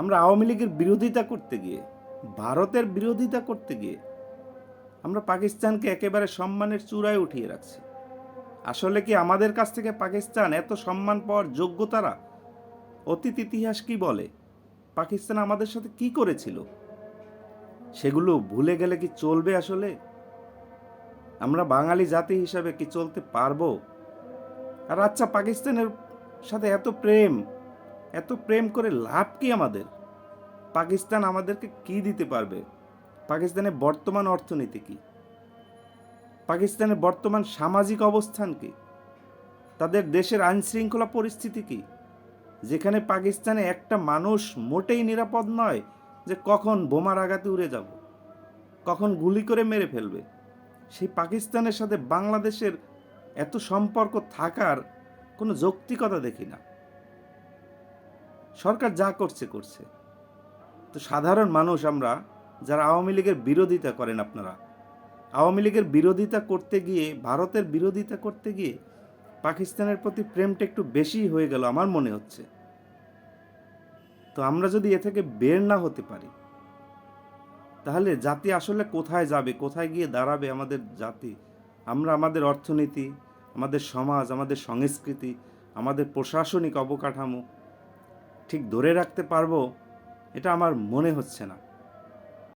আমরা আওয়ামী লীগের বিরোধিতা করতে গিয়ে, ভারতের বিরোধিতা করতে গিয়ে আমরা পাকিস্তানকে একেবারে সম্মানের চূড়ায় উঠিয়ে রাখছি। আসলে কি আমাদের কাছ থেকে পাকিস্তান এত সম্মান পাওয়ার যোগ্যতারা? অতীত ইতিহাস কি বলে? পাকিস্তান আমাদের সাথে কি করেছিল? সেগুলো ভুলে গেলে কি চলবে? আসলে আমরা বাঙালি জাতি হিসাবে কি চলতে পারবো? আর আচ্ছা, পাকিস্তানের সাথে এত প্রেম করে লাভ কি আমাদের? পাকিস্তান আমাদেরকে কি দিতে পারবে? পাকিস্তানের বর্তমান অর্থনীতি কি? পাকিস্তানের বর্তমান সামাজিক অবস্থান কি? তাদের দেশের আইনশৃঙ্খলা পরিস্থিতি কি? যেখানে পাকিস্তানে একটা মানুষ মোটেই নিরাপদ নয়, যে কখন বোমার আঘাতে উড়ে যাব, কখন গুলি করে মেরে ফেলবে। সেই পাকিস্তানের সাথে বাংলাদেশের এত সম্পর্ক থাকার কোনো যৌক্তিকতা দেখি না। সরকার যা করছে করছে, তো সাধারণ মানুষ আমরা যারা আওয়ামী লীগের বিরোধিতা করেন, আপনারা আওয়ামী লীগের বিরোধিতা করতে গিয়ে, ভারতের বিরোধিতা করতে গিয়ে পাকিস্তানের প্রতি প্রেমটা একটু বেশি হয়ে গেল আমার মনে হচ্ছে। তো আমরা যদি এ থেকে বের না হতে পারি, তাহলে জাতি আসলে কোথায় যাবে, কোথায় গিয়ে দাঁড়াবে আমাদের জাতি? আমরা আমাদের অর্থনীতি, আমাদের সমাজ, আমাদের সংস্কৃতি, আমাদের প্রশাসনিক অবকাঠামো ঠিক ধরে রাখতে পারবো? এটা আমার মনে হচ্ছে না।